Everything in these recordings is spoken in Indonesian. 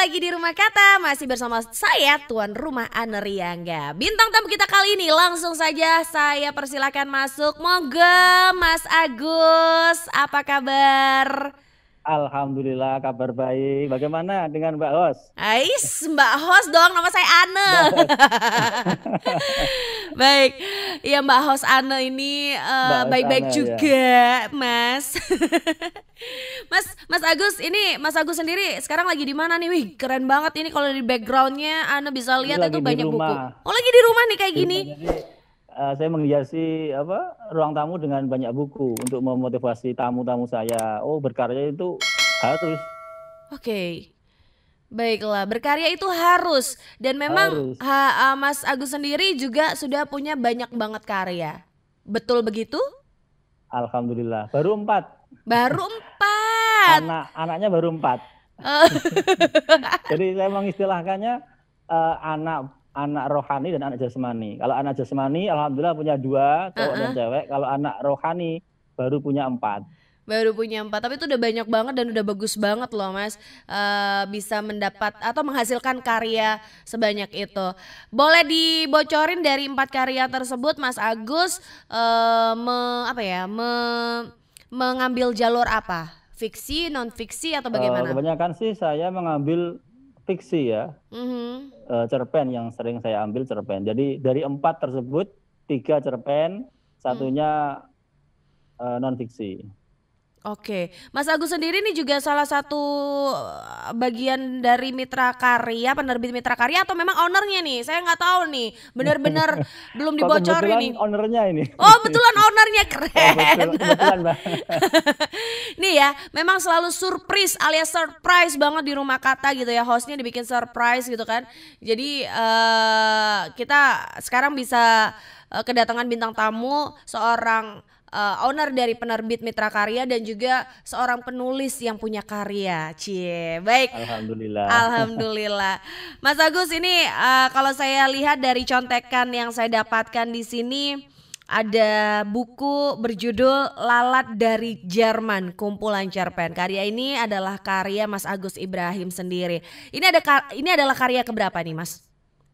lagi di Rumah Kata, masih bersama saya tuan rumah Aneriangga. Bintang tamu kita kali ini langsung saja saya persilakan masuk. Monggo Mas Agus, apa kabar? Alhamdulillah kabar baik. Bagaimana dengan Mbak Hos? Ais, Mbak Hos dong, nama saya Ane. Mbak Hos. Baik, ya Mbak Hos Ane ini Mbak Hos baik-baik Ana ya. juga, Mas. Mas Agus, ini Mas Agus sendiri sekarang lagi di mana nih? Wih, keren banget ini kalau di backgroundnya Ane bisa Ini lihat lagi itu di banyak buku. rumah. Oh, lagi di rumah nih kayak Di gini. rumah jadi saya menghiasi ruang tamu dengan banyak buku untuk memotivasi tamu-tamu saya. Oh, berkarya itu harus Oke. Baiklah, berkarya itu harus dan memang harus. Mas Agus sendiri juga sudah punya banyak banget karya. Betul begitu? Alhamdulillah. Baru 4. Baru 4. Anak-anaknya baru 4. Eh, Jadi saya mengistilahkannya anak anak rohani dan anak jasmani. Kalau anak jasmani, alhamdulillah punya 2, cowok dan cewek. Kalau anak rohani baru punya 4. Baru punya 4, tapi itu udah banyak banget dan udah bagus banget loh Mas. Bisa mendapat atau menghasilkan karya sebanyak itu. Boleh dibocorin dari 4 karya tersebut Mas Agus mengambil jalur apa? Fiksi, non fiksi atau bagaimana? Kebanyakan sih saya mengambil fiksi ya. Mhm. Cerpen yang sering saya ambil cerpen. Jadi dari 4 tersebut 3 cerpen, satunya non fiksi. Oke, Mas Agus sendiri ini juga salah satu bagian dari mitra karya, penerbit mitra karya atau memang ownernya nih? Saya nggak tahu nih, benar-benar belum Kok dibocorin kebetulan nih. ownernya ini. Oh, betulan ownernya Oh, keren. kebetulan Mbak. Nih ya, memang selalu surprise alias surprise banget di Rumah Kata gitu ya. Hostnya dibikin surprise gitu kan. Jadi kita sekarang bisa kedatangan bintang tamu seorang owner dari penerbit Mitra Karya dan juga seorang penulis yang punya karya. Cie, baik. Alhamdulillah. Alhamdulillah. Mas Agus ini kalau saya lihat dari contekan yang saya dapatkan di sini ada buku berjudul Lalat dari Jerman, kumpulan cerpen. Karya ini adalah karya Mas Agus Ibrahim sendiri. Ini adalah karya keberapa nih, Mas?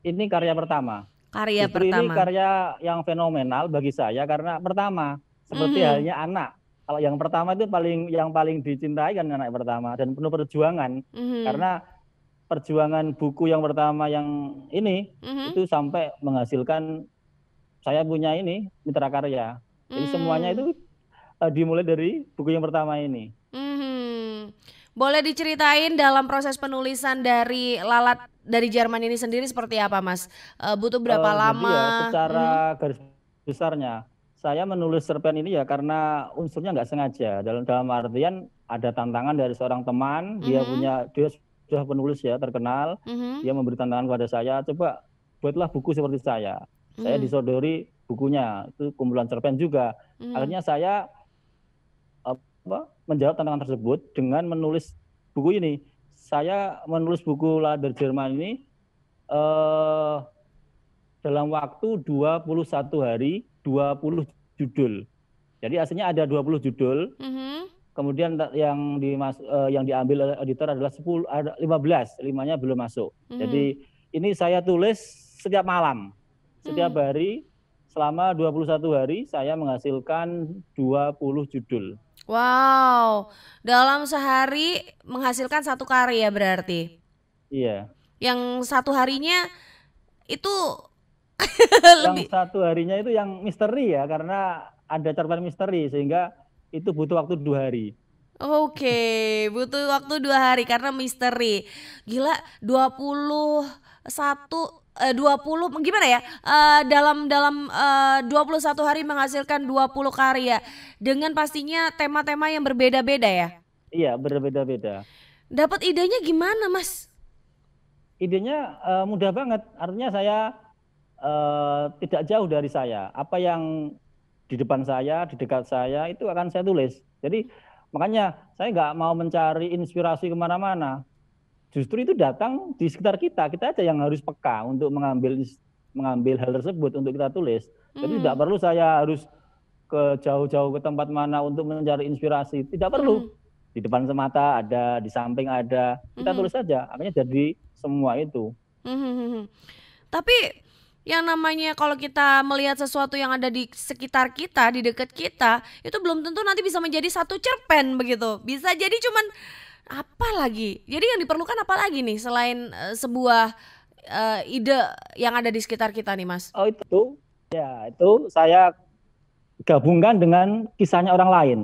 Ini karya pertama. Karya Justru ini pertama. karya yang fenomenal bagi saya karena pertama, seperti halnya anak. Kalau yang pertama itu yang paling dicintai kan anak pertama dan penuh perjuangan. Karena perjuangan buku yang pertama yang ini itu sampai menghasilkan saya punya ini mitra karya. Jadi semuanya itu dimulai dari buku yang pertama ini. Boleh diceritain dalam proses penulisan dari Lalat dari Jerman ini sendiri seperti apa, Mas? Butuh berapa Jadi ya lama? secara garis besarnya saya menulis cerpen ini ya karena unsurnya nggak sengaja. Dalam artian ada tantangan dari seorang teman, dia sudah penulis ya terkenal, dia memberi tantangan kepada saya, coba buatlah buku seperti saya. Saya disodori bukunya, itu kumpulan cerpen juga. Akhirnya saya menjawab tantangan tersebut dengan menulis buku ini. Saya menulis buku Lalat dari Jerman ini dalam waktu 21 hari, 20 judul. Jadi aslinya ada 20 judul. Kemudian yang diambil oleh editor adalah 15, 5-nya belum masuk. Jadi ini saya tulis setiap malam. Setiap hari selama 21 hari saya menghasilkan 20 judul. Wow, dalam sehari menghasilkan 1 karya berarti. Iya. Yang 1 harinya itu Yang 1 harinya itu yang misteri ya, karena ada cerpen misteri sehingga itu butuh waktu 2 hari. Oke, butuh waktu 2 hari karena misteri. Gila, 20 gimana ya? Dalam 21 hari menghasilkan 20 karya dengan pastinya tema-tema yang berbeda-beda ya. Iya, berbeda-beda. Dapat idenya gimana, Mas? Idenya mudah banget. Artinya saya tidak jauh dari saya. Apa yang di depan saya, di dekat saya itu akan saya tulis. Jadi makanya saya nggak mau mencari inspirasi kemana-mana. Justru itu datang di sekitar kita. Kita aja yang harus peka untuk mengambil hal tersebut untuk kita tulis. Jadi tidak perlu saya harus ke jauh-jauh ke tempat mana untuk mencari inspirasi. Tidak perlu. di depan semata ada, di samping ada, kita tulis saja, akhirnya jadi semua itu. Tapi yang namanya kalau kita melihat sesuatu yang ada di sekitar kita, di dekat kita, itu belum tentu nanti bisa menjadi satu cerpen begitu. Bisa jadi cuman apa lagi? Jadi yang diperlukan apa lagi nih selain sebuah ide yang ada di sekitar kita nih, Mas? Oh itu, ya itu saya gabungkan dengan kisahnya orang lain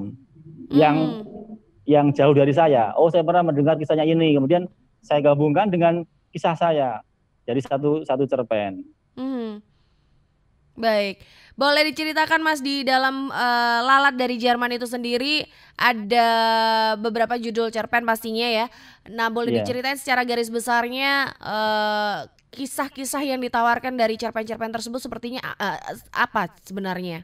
yang jauh dari saya. Oh saya pernah mendengar kisahnya ini, kemudian saya gabungkan dengan kisah saya, jadi satu cerpen. Baik, boleh diceritakan Mas di dalam Lalat dari Jerman itu sendiri ada beberapa judul cerpen pastinya ya. Nah boleh diceritain secara garis besarnya kisah-kisah yang ditawarkan dari cerpen-cerpen tersebut sepertinya apa sebenarnya?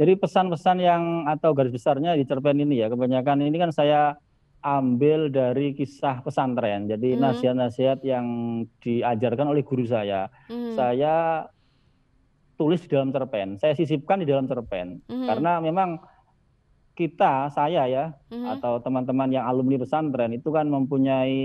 Jadi pesan-pesan yang atau garis besarnya di cerpen ini ya, kebanyakan ini kan saya ambil dari kisah pesantren. Jadi nasihat-nasihat yang diajarkan oleh guru saya tulis di dalam cerpen, saya sisipkan di dalam cerpen. Karena memang saya ya, atau teman-teman yang alumni pesantren itu kan mempunyai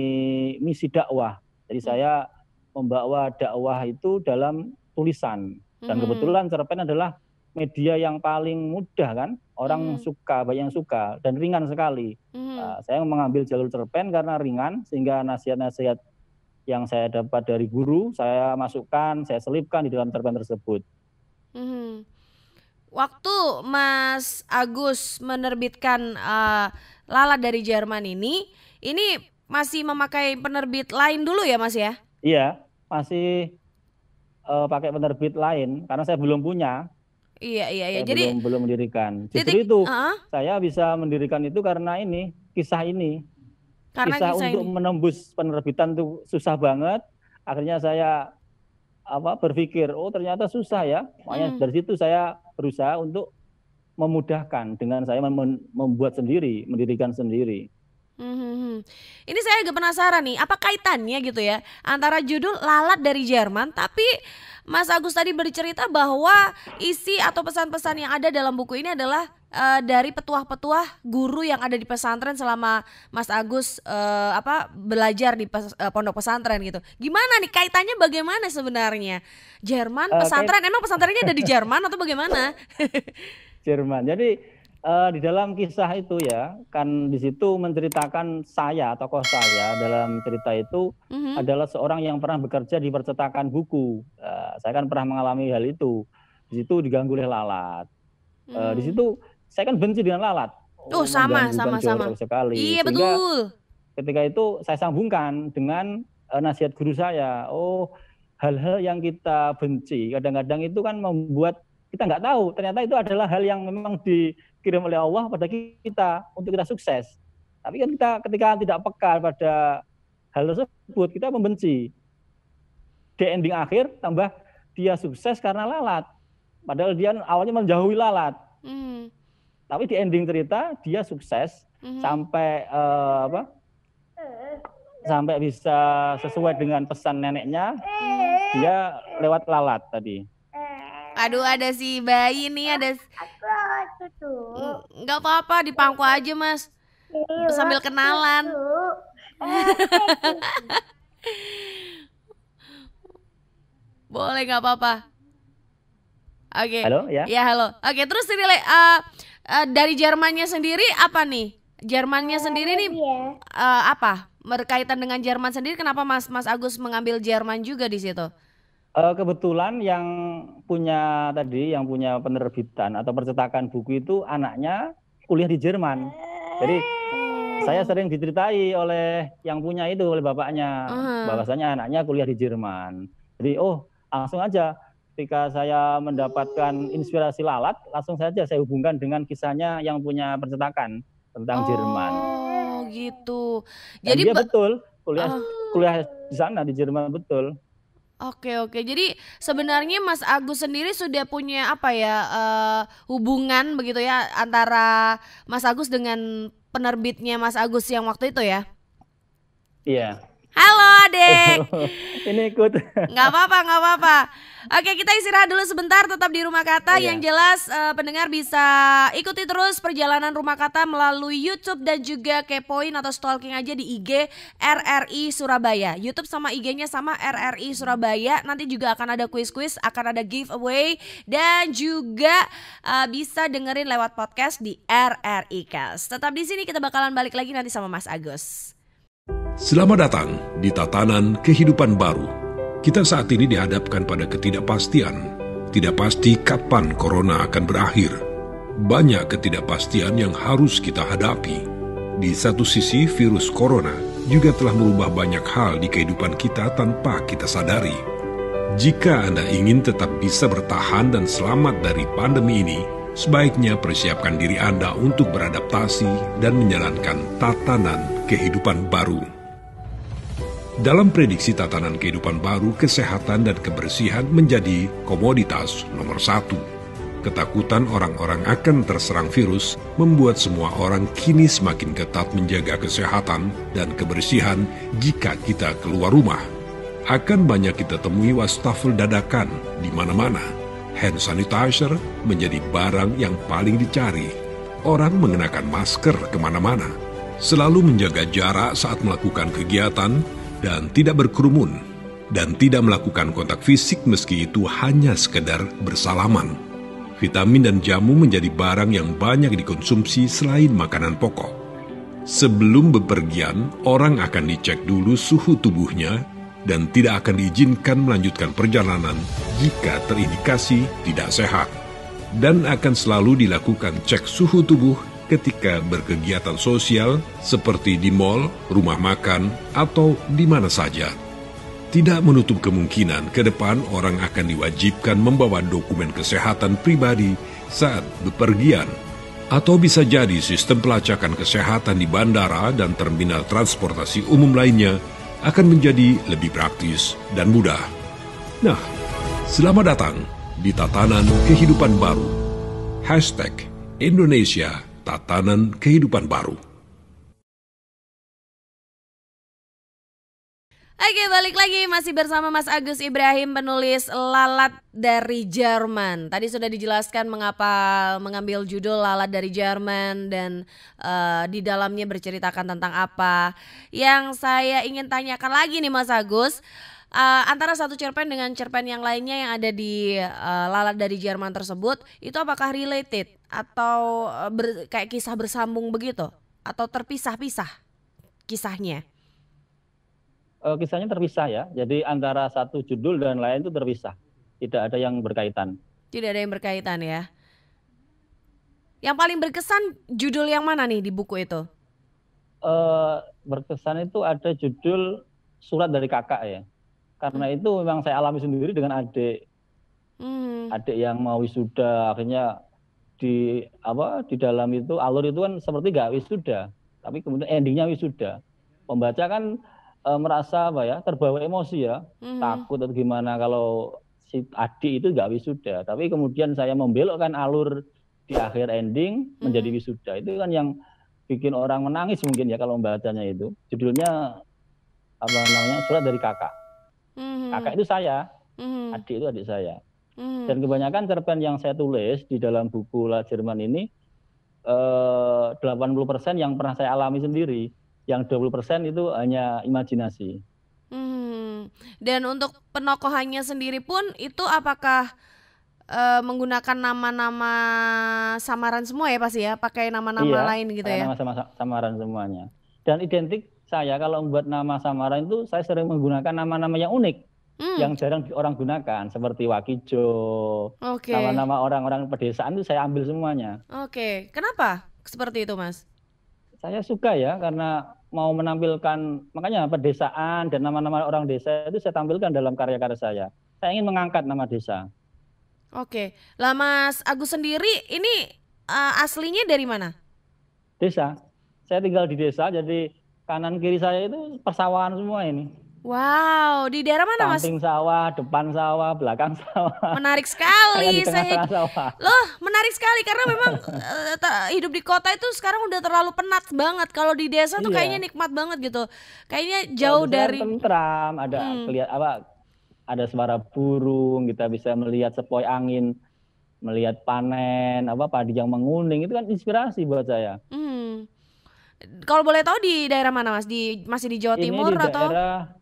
misi dakwah. Jadi saya membawa dakwah itu dalam tulisan. Dan kebetulan cerpen adalah media yang paling mudah kan, orang suka, banyak yang suka, dan ringan sekali. Nah, saya mengambil jalur cerpen karena ringan, sehingga nasihat-nasihat yang saya dapat dari guru, saya masukkan, saya selipkan di dalam cerpen tersebut. Waktu Mas Agus menerbitkan Lalat dari Jerman ini masih memakai penerbit lain dulu ya Mas ya? Iya, masih pakai penerbit lain, karena saya belum punya. Iya. Jadi belum mendirikan. Justru itu saya bisa mendirikan itu karena kisah ini. Kisah untuk menembus penerbitan itu susah banget. Akhirnya saya berpikir, oh ternyata susah ya. Makanya dari situ saya berusaha untuk memudahkan dengan saya membuat sendiri, mendirikan sendiri. Ini saya agak penasaran nih, apa kaitannya gitu ya antara judul Lalat dari Jerman, tapi Mas Agus tadi bercerita bahwa isi atau pesan-pesan yang ada dalam buku ini adalah dari petuah-petuah guru yang ada di pesantren selama Mas Agus belajar di pondok pesantren gitu. Gimana nih kaitannya, bagaimana sebenarnya? Jerman, pesantren, emang pesantrennya ada di Jerman atau bagaimana? Jerman. Jadi di dalam kisah itu ya, kan di situ menceritakan tokoh saya dalam cerita itu adalah seorang yang pernah bekerja di percetakan buku. Saya kan pernah mengalami hal itu. Di situ diganggu oleh lalat. Di situ saya kan benci dengan lalat. Sama. Sekali. Iya, betul. Ketika itu saya sambungkan dengan nasihat guru saya. Oh, hal-hal yang kita benci kadang-kadang itu kan membuat kita nggak tahu. Ternyata itu adalah hal yang memang dikirim oleh Allah pada kita untuk kita sukses. Tapi kan kita ketika tidak peka pada hal tersebut, kita membenci. Di ending akhir tambah dia sukses karena lalat. Padahal dia awalnya menjauhi lalat. Tapi di ending cerita dia sukses sampai sampai bisa sesuai dengan pesan neneknya. Dia lewat lalat tadi. Aduh, ada si bayi nih, ada. Nggak apa-apa, di pangku aja Mas, sambil kenalan. Boleh, nggak apa-apa. Oke. Halo ya. Ya halo. Oke, terus ini dari Jermannya sendiri apa nih? Jermannya sendiri nih apa? Berkaitan dengan Jerman sendiri, kenapa Mas Agus mengambil Jerman juga di situ? Kebetulan yang punya penerbitan atau percetakan buku itu anaknya kuliah di Jerman. Jadi saya sering diceritai oleh yang punya itu, oleh bapaknya, bahwasanya anaknya kuliah di Jerman. Jadi langsung aja ketika saya mendapatkan inspirasi lalat, langsung saja saya hubungkan dengan kisahnya yang punya percetakan tentang Jerman. Oh gitu. Dan jadi dia betul kuliah di sana di Jerman, betul. Oke. Jadi sebenarnya Mas Agus sendiri sudah punya hubungan begitu ya antara Mas Agus dengan penerbitnya Mas Agus yang waktu itu ya? Iya. Halo adek. Ini ikut. Nggak apa-apa, nggak apa-apa. Oke, kita istirahat dulu sebentar, tetap di Rumah Kata. Oh Yang ya. jelas pendengar bisa ikuti terus perjalanan Rumah Kata melalui YouTube dan juga kepoin atau stalking aja di IG RRI Surabaya. YouTube sama IG-nya sama RRI Surabaya. Nanti juga akan ada kuis-kuis, akan ada giveaway dan juga bisa dengerin lewat podcast di RRI Cast. Tetap di sini, kita bakalan balik lagi nanti sama Mas Agus. Selamat datang di tatanan kehidupan baru. Kita saat ini dihadapkan pada ketidakpastian. Tidak pasti kapan corona akan berakhir. Banyak ketidakpastian yang harus kita hadapi. Di satu sisi, virus corona juga telah merubah banyak hal di kehidupan kita tanpa kita sadari. Jika Anda ingin tetap bisa bertahan dan selamat dari pandemi ini, sebaiknya persiapkan diri Anda untuk beradaptasi dan menjalankan tatanan kehidupan baru. Dalam prediksi tatanan kehidupan baru, kesehatan dan kebersihan menjadi komoditas nomor 1. Ketakutan orang-orang akan terserang virus membuat semua orang kini semakin ketat menjaga kesehatan dan kebersihan jika kita keluar rumah. Akan banyak kita temui wastafel dadakan di mana-mana. Hand sanitizer menjadi barang yang paling dicari. Orang mengenakan masker kemana-mana. Selalu menjaga jarak saat melakukan kegiatan dan tidak berkerumun, dan tidak melakukan kontak fisik meski itu hanya sekedar bersalaman. Vitamin dan jamu menjadi barang yang banyak dikonsumsi selain makanan pokok. Sebelum bepergian, orang akan dicek dulu suhu tubuhnya dan tidak akan diizinkan melanjutkan perjalanan jika terindikasi tidak sehat. Dan akan selalu dilakukan cek suhu tubuh ketika berkegiatan sosial seperti di mal, rumah makan, atau di mana saja. Tidak menutup kemungkinan ke depan orang akan diwajibkan membawa dokumen kesehatan pribadi saat bepergian. Atau bisa jadi sistem pelacakan kesehatan di bandara dan terminal transportasi umum lainnya akan menjadi lebih praktis dan mudah. Nah, selamat datang di tatanan kehidupan baru. #Indonesia Tatanan Kehidupan Baru. Oke, balik lagi masih bersama Mas Agus Ibrahim, penulis Lalat dari Jerman. Tadi sudah dijelaskan mengapa mengambil judul Lalat dari Jerman dan di dalamnya berceritakan tentang apa. Yang saya ingin tanyakan lagi nih Mas Agus, antara satu cerpen dengan cerpen yang lainnya yang ada di Lalat dari Jerman tersebut, itu apakah related atau kayak kisah bersambung begitu atau terpisah-pisah kisahnya? Kisahnya terpisah ya. Jadi antara satu judul dan lain itu terpisah. Tidak ada yang berkaitan. Tidak ada yang berkaitan ya. Yang paling berkesan judul yang mana nih di buku itu? Berkesan itu ada judul Surat dari Kakak ya. Karena itu memang saya alami sendiri dengan adik. Adik yang mau wisuda, akhirnya di dalam itu alur itu kan seperti gak wisuda, tapi kemudian endingnya wisuda. Pembaca kan merasa terbawa emosi ya, takut atau gimana kalau si adik itu gak wisuda. Tapi kemudian saya membelokkan alur di akhir ending menjadi wisuda. Itu kan yang bikin orang menangis mungkin ya kalau membacanya itu. Judulnya Surat dari Kakak. Kakak itu saya, adik itu adik saya. Dan kebanyakan cerpen yang saya tulis di dalam buku Lalat Jerman ini 80% yang pernah saya alami sendiri. Yang 20% itu hanya imajinasi. Dan untuk penokohannya sendiri pun itu apakah menggunakan nama-nama samaran semua ya pasti ya? Pakai nama-nama lain gitu ya? Iya, nama samaran semuanya. Dan identik saya kalau membuat nama samaran itu saya sering menggunakan nama-nama yang unik. Yang jarang orang gunakan. Seperti Wakijo, nama-nama orang-orang pedesaan itu saya ambil semuanya. Oke, kenapa seperti itu Mas? Saya suka ya, karena mau menampilkan, makanya pedesaan dan nama-nama orang desa itu saya tampilkan dalam karya-karya saya. Saya ingin mengangkat nama desa. Oke, lah Mas Agus sendiri ini aslinya dari mana? Desa. Saya tinggal di desa, jadi kanan kiri saya itu persawahan semua ini. Wow, di daerah mana Mas? Samping sawah, depan sawah, belakang sawah. Menarik Saya di sekali. tengah-tengah sawah. Loh, menarik sekali karena memang hidup di kota itu sekarang udah terlalu penat banget. Kalau di desa tuh kayaknya Iya. nikmat banget gitu. Kayaknya Kalau jauh di sana dari tentram, ada Hmm, ada suara burung, kita bisa melihat sepoi angin, melihat panen, padi yang menguning, itu kan inspirasi buat saya. hmm. Kalau boleh tahu di daerah mana Mas? Masih di Jawa Ini Timur di atau? daerah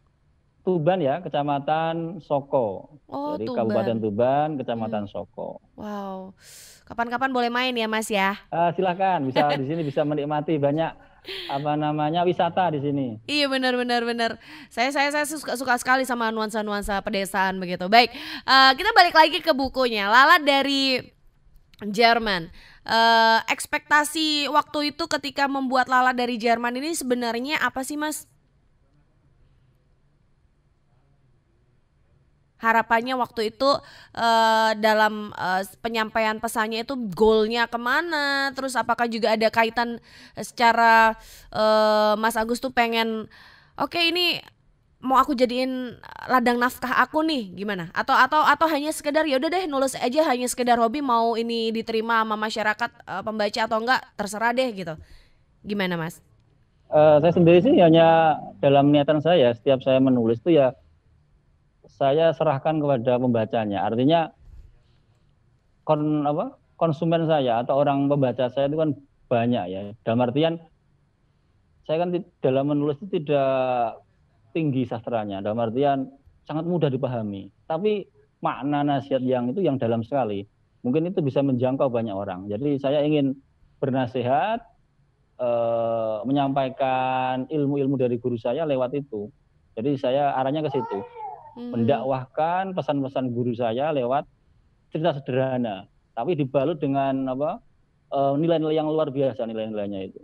Tuban ya, Kecamatan Soko. Oh, Jadi Kabupaten Tuban. Tuban, Hmm. Kecamatan Soko. Wow. Kapan-kapan boleh main ya Mas ya? Silahkan, bisa di sini bisa menikmati banyak wisata di sini. Iya benar-benar benar. Saya suka sekali sama nuansa-nuansa pedesaan begitu. Baik, kita balik lagi ke bukunya. Lala dari Jerman. Ekspektasi waktu itu ketika membuat Lala dari Jerman ini sebenarnya apa sih Mas? Harapannya waktu itu dalam penyampaian pesannya itu goalnya kemana? Terus apakah juga ada kaitan secara Mas Agus tuh pengen oke ini mau aku jadiin ladang nafkah aku nih gimana? Atau hanya sekedar ya udah deh nulis aja hanya sekedar hobi mau ini diterima sama masyarakat pembaca atau enggak terserah deh gitu. Gimana Mas? Saya sendiri sih hanya dalam niatan saya, setiap saya menulis itu ya saya serahkan kepada pembacanya. Artinya konsumen saya atau orang pembaca saya itu kan banyak ya. Dalam artian saya kan dalam menulis itu tidak tinggi sastranya. Dalam artian sangat mudah dipahami. Tapi makna nasihat yang itu yang dalam sekali. Mungkin itu bisa menjangkau banyak orang. Jadi saya ingin bernasihat, menyampaikan ilmu-ilmu dari guru saya lewat itu. Jadi saya arahnya ke situ. Mendakwahkan pesan-pesan guru saya lewat cerita sederhana, tapi dibalut dengan nilai-nilai yang luar biasa, nilai-nilainya itu.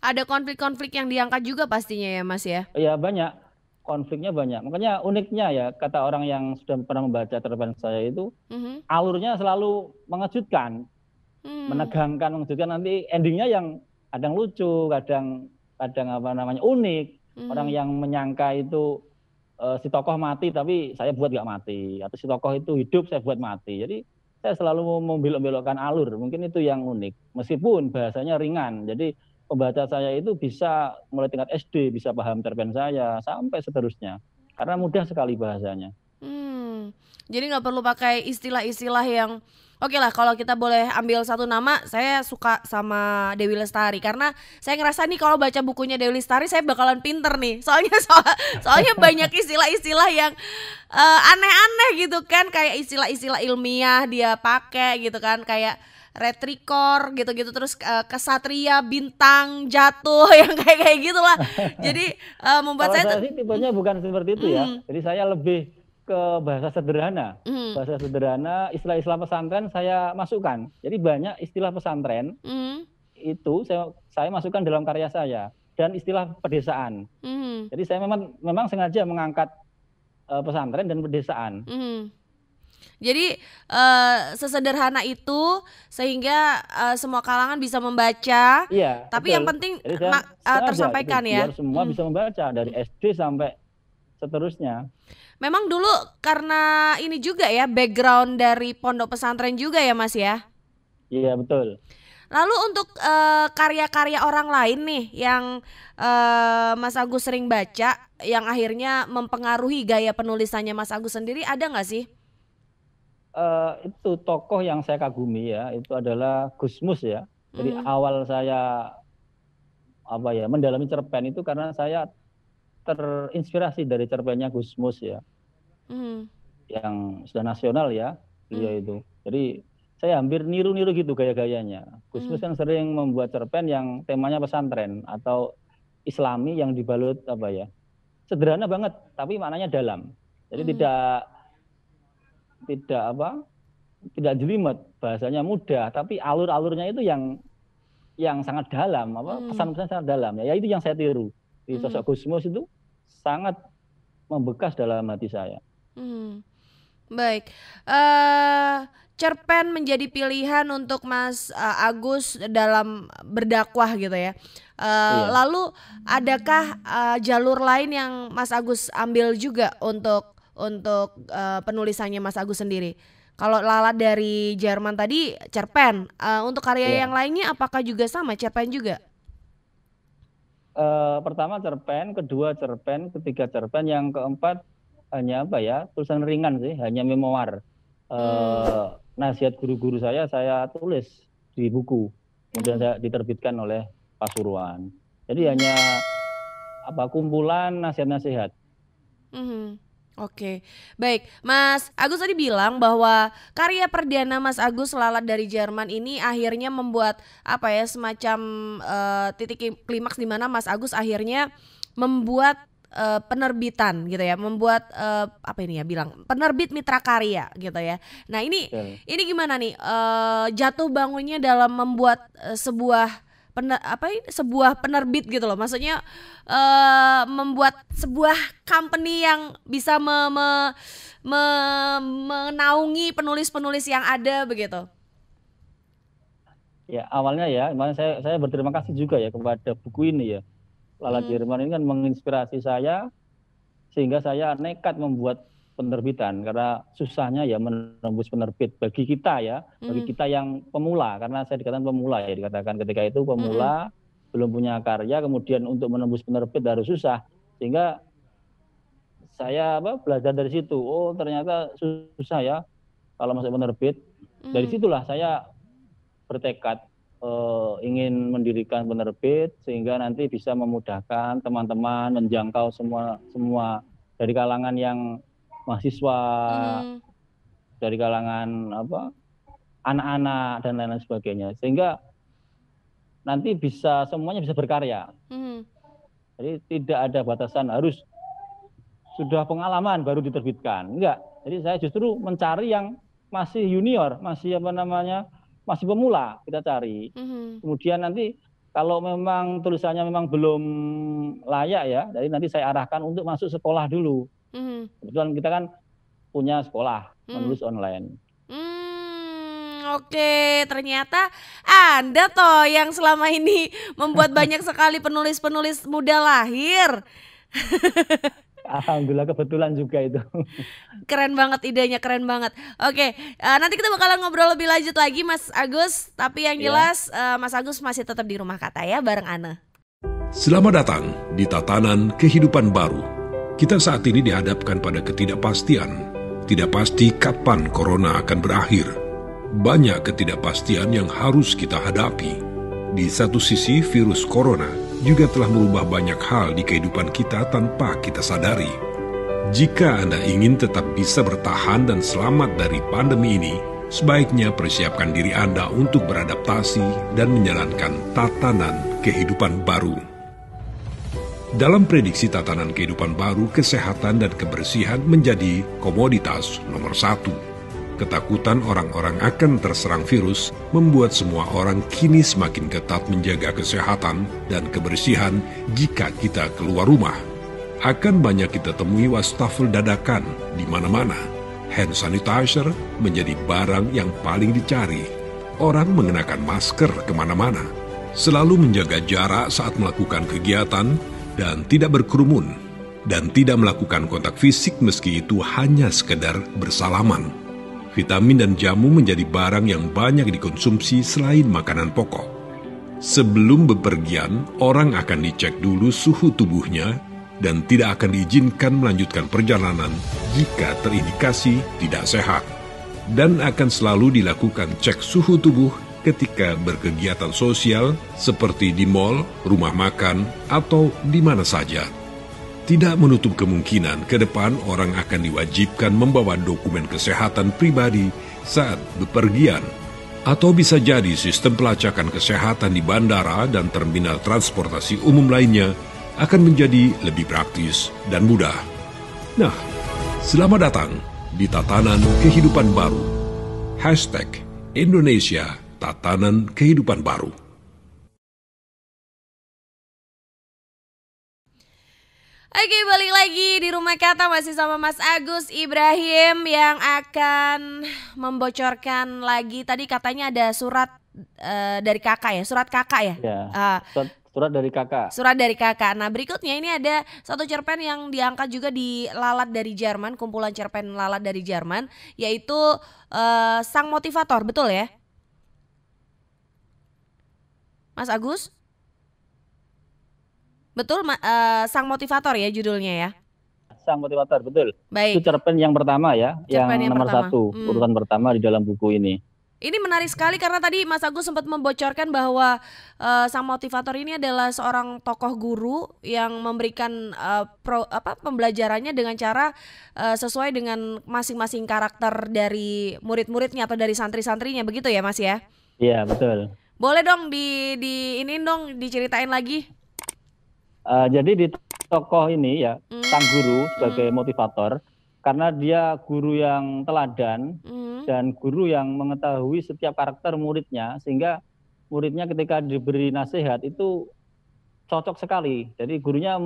Ada konflik-konflik yang diangkat juga pastinya ya Mas ya. Ya banyak, konfliknya banyak. Makanya uniknya ya, kata orang yang sudah pernah membaca cerpen saya itu, Mhm. alurnya selalu mengejutkan, Hmm. menegangkan, mengejutkan. Nanti endingnya yang kadang lucu, kadang kadang unik. Orang Mhm. yang menyangka itu si tokoh mati tapi saya buat nggak mati, atau si tokoh itu hidup saya buat mati. Jadi saya selalu membelok-belokkan alur, mungkin itu yang unik. Meskipun bahasanya ringan, jadi pembaca saya itu bisa mulai tingkat SD bisa paham cerpen saya sampai seterusnya, karena mudah sekali bahasanya. Jadi nggak perlu pakai istilah-istilah yang oke lah kalau kita boleh ambil satu nama, saya suka sama Dewi Lestari karena saya ngerasa nih kalau baca bukunya Dewi Lestari saya bakalan pinter nih. Soalnya banyak istilah-istilah yang aneh-aneh gitu kan, kayak istilah-istilah ilmiah dia pakai gitu kan, kayak retrikor gitu-gitu terus kesatria bintang jatuh yang kayak gitulah. Jadi membuat Kalau saya saya tuh sih tipenya bukan seperti itu ya, mm, jadi saya lebih ke bahasa sederhana. mm, Bahasa sederhana, istilah-istilah pesantren saya masukkan. Jadi banyak istilah pesantren mm, itu saya masukkan dalam karya saya, dan istilah pedesaan. mm, Jadi saya memang sengaja mengangkat pesantren dan pedesaan. mm. Jadi sesederhana itu sehingga semua kalangan bisa membaca, Iya, tapi yang betul. penting Jadi saya sengaja gitu, tersampaikan ya. biar semua bisa membaca dari SD sampai seterusnya. Memang dulu karena ini juga ya background dari pondok pesantren juga ya Mas ya. Iya, betul. Lalu untuk karya-karya orang lain nih yang Mas Agus sering baca, yang akhirnya mempengaruhi gaya penulisannya Mas Agus sendiri ada nggak sih? Itu tokoh yang saya kagumi ya, itu adalah Gusmus ya. Jadi Mhm, awal saya mendalami cerpen itu karena saya terinspirasi dari cerpennya Gusmus ya, mhm, yang sudah nasional ya beliau mhm, itu. Jadi saya hampir niru-niru gitu gaya-gayanya. Gusmus mhm, kan sering membuat cerpen yang temanya pesantren atau Islami yang dibalut sederhana banget tapi maknanya dalam. Jadi mhm, tidak tidak jelimet, bahasanya mudah, tapi alur-alurnya itu yang sangat dalam, mhm, pesan-pesan sangat dalam. Ya itu yang saya tiru di mhm, sosok Gusmus itu sangat membekas dalam hati saya. mhm. Baik, cerpen menjadi pilihan untuk Mas Agus dalam berdakwah gitu ya. Iya. Lalu adakah jalur lain yang Mas Agus ambil juga untuk penulisannya Mas Agus sendiri? Kalau lalat dari Jerman tadi cerpen, untuk karya Iya. yang lainnya apakah juga sama cerpen juga? Pertama cerpen, kedua cerpen, ketiga cerpen, yang keempat hanya apa ya, tulisan ringan sih, hanya memoir. Nasihat guru-guru saya tulis di buku, kemudian saya diterbitkan oleh Pasuruan. Jadi hanya apa, kumpulan nasihat-nasihat. Oke, baik. Mas Agus tadi bilang bahwa karya perdana Mas Agus Lalat dari Jerman ini akhirnya membuat apa ya, semacam titik klimaks di mana Mas Agus akhirnya membuat penerbitan gitu ya, membuat apa ini ya bilang, penerbit mitra karya gitu ya. Nah ini gimana nih jatuh bangunnya dalam membuat sebuah sebuah penerbit gitu loh, maksudnya membuat sebuah company yang bisa menaungi penulis-penulis yang ada begitu. Ya awalnya ya, saya berterima kasih juga ya kepada buku ini ya. Lalat Jerman ini kan menginspirasi saya, sehingga saya nekat membuat penerbitan, karena susahnya ya menembus penerbit bagi kita ya, bagi kita yang pemula, karena saya dikatakan pemula ya, dikatakan ketika itu pemula, belum punya karya, kemudian untuk menembus penerbit harus susah, sehingga saya belajar dari situ. Oh ternyata susah ya kalau masuk penerbit. Dari situlah saya bertekad ingin mendirikan penerbit, sehingga nanti bisa memudahkan teman-teman menjangkau semua dari kalangan yang mahasiswa, dari kalangan anak-anak dan lain-lain sebagainya, sehingga nanti semuanya bisa berkarya. Jadi tidak ada batasan harus sudah pengalaman baru diterbitkan, enggak. Jadi saya justru mencari yang masih junior, masih masih pemula, kita cari. Kemudian nanti kalau memang tulisannya memang belum layak ya, jadi nanti saya arahkan untuk masuk sekolah dulu. Kebetulan kita kan punya sekolah menulis online. Oke, ternyata Anda toh yang selama ini membuat banyak sekali penulis-penulis muda lahir. Alhamdulillah, kebetulan juga itu. Keren banget idenya, keren banget. Oke, nanti kita bakalan ngobrol lebih lanjut lagi Mas Agus. Tapi yang jelas Mas Agus masih tetap di Rumah Kata ya, bareng Ana. Selamat datang di Tatanan Kehidupan Baru. Kita saat ini dihadapkan pada ketidakpastian. Tidak pasti kapan corona akan berakhir. Banyak ketidakpastian yang harus kita hadapi. Di satu sisi, virus corona juga telah merubah banyak hal di kehidupan kita tanpa kita sadari. Jika Anda ingin tetap bisa bertahan dan selamat dari pandemi ini, sebaiknya persiapkan diri Anda untuk beradaptasi dan menjalankan tatanan kehidupan baru. Dalam prediksi tatanan kehidupan baru, kesehatan dan kebersihan menjadi komoditas nomor 1. Ketakutan orang-orang akan terserang virus membuat semua orang kini semakin ketat menjaga kesehatan dan kebersihan jika kita keluar rumah. Akan banyak kita temui wastafel dadakan di mana-mana. Hand sanitizer menjadi barang yang paling dicari. Orang mengenakan masker kemana-mana. Selalu menjaga jarak saat melakukan kegiatan dan tidak berkerumun. Dan tidak melakukan kontak fisik meski itu hanya sekedar bersalaman. Vitamin dan jamu menjadi barang yang banyak dikonsumsi selain makanan pokok. Sebelum bepergian, orang akan dicek dulu suhu tubuhnya dan tidak akan diizinkan melanjutkan perjalanan jika terindikasi tidak sehat. Dan akan selalu dilakukan cek suhu tubuh ketika berkegiatan sosial seperti di mal, rumah makan, atau di mana saja. Tidak menutup kemungkinan ke depan orang akan diwajibkan membawa dokumen kesehatan pribadi saat bepergian. Atau bisa jadi sistem pelacakan kesehatan di bandara dan terminal transportasi umum lainnya akan menjadi lebih praktis dan mudah. Nah, selamat datang di Tatanan Kehidupan Baru. #Indonesia Tatanan Kehidupan Baru. Oke, balik lagi di Rumah Kata masih sama Mas Agus Ibrahim yang akan membocorkan lagi. Tadi katanya ada surat dari kakak ya, surat kakak ya? Ya, Surat dari kakak. Surat dari kakak. Nah berikutnya ini ada satu cerpen yang diangkat juga di Lalat dari Jerman, kumpulan cerpen Lalat dari Jerman, yaitu Sang Motivator, betul ya? Mas Agus? Betul, Sang Motivator ya judulnya ya? Sang Motivator, betul. Baik. Itu cerpen yang pertama ya, Cerpen yang nomor pertama. 1, urutan pertama di dalam buku ini. Ini menarik sekali karena tadi Mas Agus sempat membocorkan bahwa Sang Motivator ini adalah seorang tokoh guru yang memberikan pembelajarannya dengan cara sesuai dengan masing-masing karakter dari murid-muridnya atau dari santri-santrinya, begitu ya Mas ya? Iya, betul. Boleh dong diceritain lagi. Jadi di tokoh ini ya, sang guru sebagai motivator, karena dia guru yang teladan dan guru yang mengetahui setiap karakter muridnya, sehingga muridnya ketika diberi nasihat itu cocok sekali. Jadi gurunya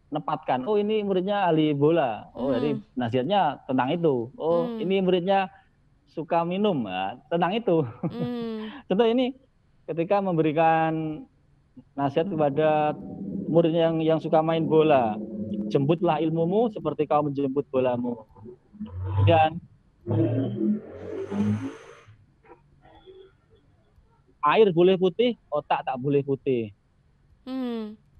menempatkan, oh ini muridnya ahli bola, oh jadi nasihatnya tentang itu, oh ini muridnya suka minum, nah, tentang itu. Contoh ini ketika memberikan nasihat kepada murid yang suka main bola, jemputlah ilmumu seperti kau menjemput bolamu. Dan air boleh putih, otak tak boleh putih.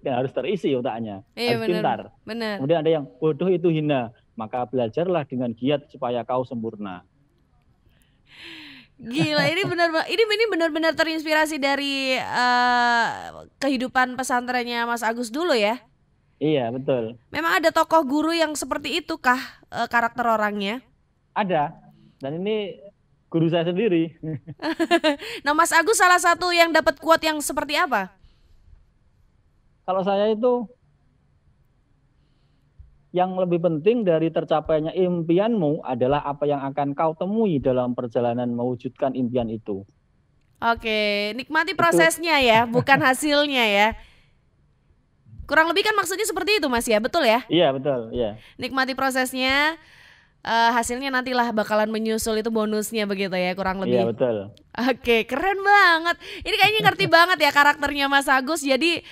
Dan harus terisi otaknya, harus pintar. Benar. Kemudian ada yang bodoh itu hina, maka belajarlah dengan giat supaya kau sempurna. Gila, ini benar-benar terinspirasi dari kehidupan pesantrennya Mas Agus dulu ya? Iya, betul. Memang ada tokoh guru yang seperti itu kah karakter orangnya? Ada, dan ini guru saya sendiri. Nah Mas Agus salah satu yang dapat quote yang seperti apa? Kalau saya itu, yang lebih penting dari tercapainya impianmu adalah apa yang akan kau temui dalam perjalanan mewujudkan impian itu. Oke, nikmati prosesnya ya, bukan hasilnya ya. Kurang lebih kan maksudnya seperti itu Mas ya, betul ya? Iya, betul, iya. Nikmati prosesnya, hasilnya nantilah bakalan menyusul, itu bonusnya begitu ya, kurang lebih. Iya, betul. Oke, keren banget. Ini kayaknya ngerti banget ya karakternya Mas Agus, jadi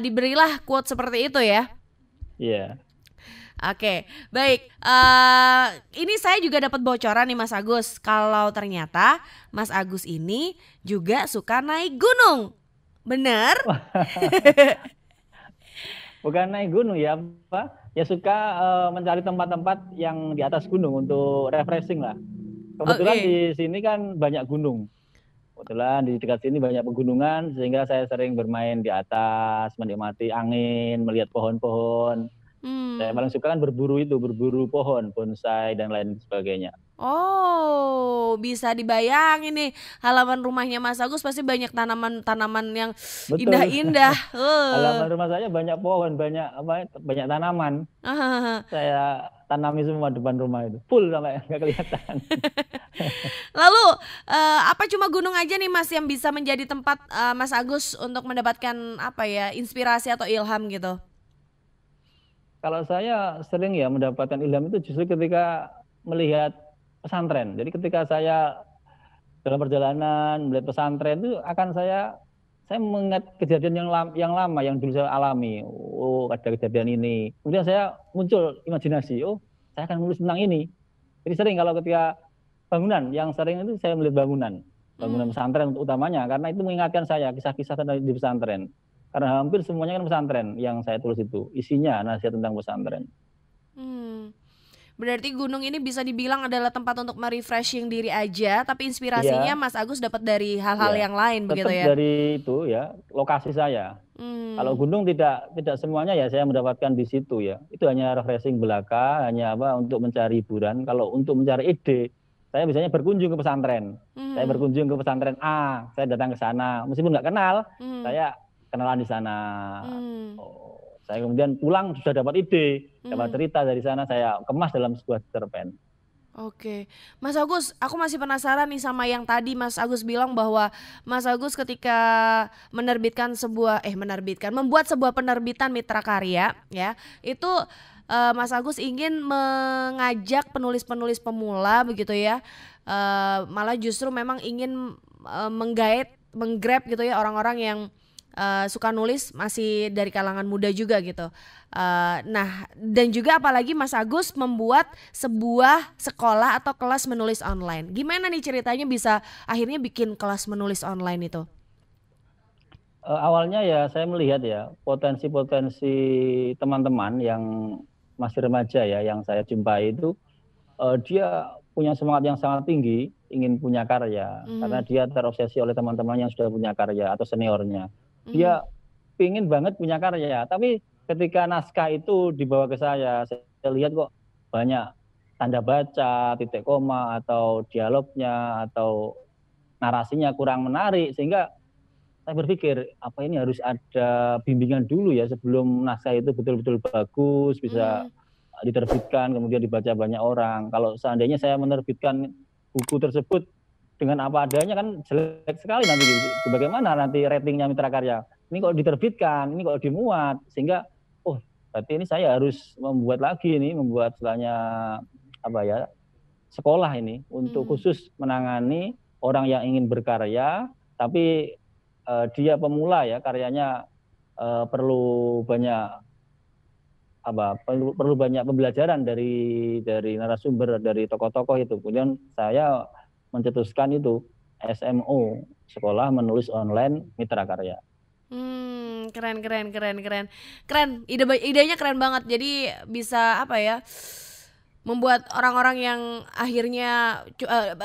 diberilah quote seperti itu ya. Iya. Oke, baik. Ini saya juga dapat bocoran nih Mas Agus, kalau ternyata Mas Agus ini juga suka naik gunung, benar? Bukan naik gunung ya, Pak. Ya suka mencari tempat-tempat yang di atas gunung untuk refreshing lah. Kebetulan di sini kan banyak gunung. Kebetulan di dekat sini banyak pegunungan, sehingga saya sering bermain di atas, menikmati angin, melihat pohon-pohon. Saya paling suka kan berburu pohon, bonsai dan lain sebagainya. Oh, bisa dibayangin nih, halaman rumahnya Mas Agus pasti banyak tanaman-tanaman yang indah-indah. Halaman rumah saya banyak pohon, banyak tanaman. Saya tanami semua depan rumah itu, full sampai nggak kelihatan. Lalu apa cuma gunung aja nih Mas yang bisa menjadi tempat Mas Agus untuk mendapatkan inspirasi atau ilham gitu? Kalau saya sering ya mendapatkan ilham itu justru ketika melihat pesantren. Jadi ketika saya dalam perjalanan melihat pesantren itu akan saya mengingat kejadian yang lama yang dulu saya alami. Oh, ada kejadian ini. Kemudian saya muncul imajinasi, oh saya akan menulis tentang ini. Jadi sering kalau ketika bangunan, yang sering itu saya melihat bangunan pesantren utamanya, karena itu mengingatkan saya kisah-kisah tentang di pesantren. Karena hampir semuanya kan pesantren yang saya tulis itu, isinya nasihat tentang pesantren. Berarti gunung ini bisa dibilang adalah tempat untuk merefreshing diri aja, tapi inspirasinya Mas Agus dapat dari hal-hal yang lain begitu ya? Dari itu ya, lokasi saya. Kalau gunung tidak semuanya ya saya mendapatkan di situ ya. Itu hanya refreshing belaka, hanya untuk mencari hiburan. Kalau untuk mencari ide, saya biasanya berkunjung ke pesantren. Saya berkunjung ke pesantren A, saya datang ke sana, meskipun nggak kenal, saya kenalan di sana. Saya kemudian pulang sudah dapat ide, dapat cerita dari sana, saya kemas dalam sebuah cerpen. Oke, Mas Agus, aku masih penasaran nih sama yang tadi Mas Agus bilang bahwa Mas Agus ketika membuat sebuah penerbitan Mitra Karya, ya, itu Mas Agus ingin mengajak penulis-penulis pemula begitu ya, malah justru memang ingin menggait menggrab gitu ya orang-orang yang suka nulis masih dari kalangan muda juga gitu. Nah, dan juga apalagi Mas Agus membuat sebuah sekolah atau kelas menulis online. Gimana nih ceritanya bisa akhirnya bikin kelas menulis online itu? Awalnya ya saya melihat ya potensi-potensi teman-teman yang masih remaja ya yang saya jumpai itu dia punya semangat yang sangat tinggi ingin punya karya karena dia terobsesi oleh teman-teman yang sudah punya karya atau seniornya. Dia pingin banget punya karya, tapi ketika naskah itu dibawa ke saya lihat kok banyak tanda baca, titik koma atau dialognya atau narasinya kurang menarik sehingga saya berpikir apa ini harus ada bimbingan dulu ya sebelum naskah itu betul-betul bagus bisa diterbitkan kemudian dibaca banyak orang. Kalau seandainya saya menerbitkan buku tersebut dengan apa adanya kan jelek sekali nanti. Bagaimana nanti ratingnya Mitra Karya? Ini kok diterbitkan, ini kok dimuat sehingga berarti ini saya harus membuat lagi ini membuat istilahnya apa ya sekolah ini untuk khusus menangani orang yang ingin berkarya tapi dia pemula ya karyanya perlu banyak perlu banyak pembelajaran dari narasumber dari tokoh-tokoh itu. Kemudian saya mencetuskan itu SMO Sekolah Menulis Online Mitra Karya. Keren. Idenya keren banget. Jadi bisa apa ya? Membuat orang-orang yang akhirnya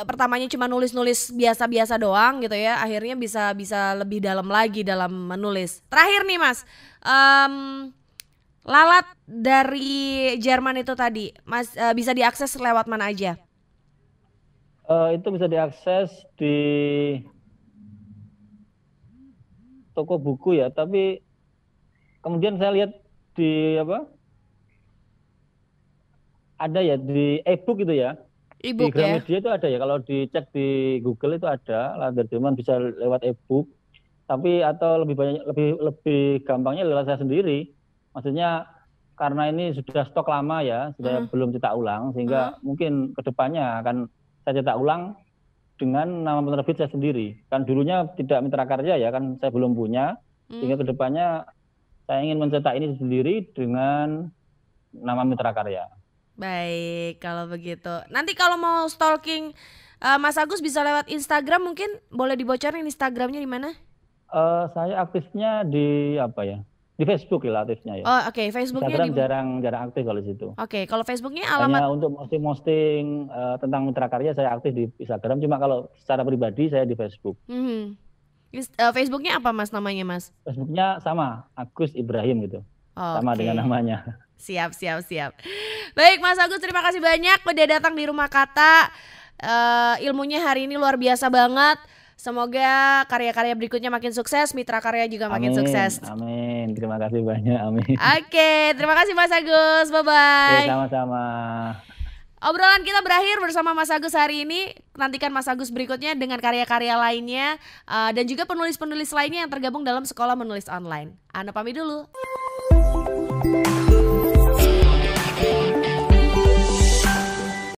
pertamanya cuma nulis-nulis biasa-biasa doang gitu ya, akhirnya bisa lebih dalam lagi dalam menulis. Terakhir nih Mas, lalat dari Jerman itu tadi, Mas bisa diakses lewat mana aja? Itu bisa diakses di toko buku ya, tapi kemudian saya lihat di ada ya di e-book gitu ya. E-book di Gramedia itu ada ya. Kalau dicek di Google itu ada. Latar Jerman bisa lewat e-book. Tapi atau lebih gampangnya lewat saya sendiri. Maksudnya karena ini sudah stok lama ya, sudah belum cetak ulang sehingga mungkin kedepannya akan saya cetak ulang dengan nama penerbit saya sendiri. Kan dulunya tidak Mitra Karya ya, kan saya belum punya. Sehingga kedepannya saya ingin mencetak ini sendiri dengan nama Mitra Karya. Baik, kalau begitu. Nanti kalau mau stalking Mas Agus bisa lewat Instagram, mungkin boleh dibocorin Instagramnya di mana? Saya aktifnya di di Facebook ya aktifnya ya. Oh oke, Facebooknya Instagram jarang aktif kalau di situ. Oke, kalau Facebooknya alamat? Hanya untuk posting tentang Mitra Karya saya aktif di Instagram. Cuma kalau secara pribadi saya di Facebook. Facebooknya apa Mas namanya Mas? Facebooknya sama, Agus Ibrahim gitu. Sama dengan namanya. Siap. Baik Mas Agus, terima kasih banyak udah datang di Rumah Kata. Ilmunya hari ini luar biasa banget. Semoga karya-karya berikutnya makin sukses, Mitra Karya juga makin sukses. Amin. Terima kasih banyak. Amin. Oke, terima kasih Mas Agus. Bye-bye. Sama-sama. Obrolan kita berakhir bersama Mas Agus hari ini. Nantikan Mas Agus berikutnya dengan karya-karya lainnya dan juga penulis-penulis lainnya yang tergabung dalam Sekolah Menulis Online. Ana pamit dulu.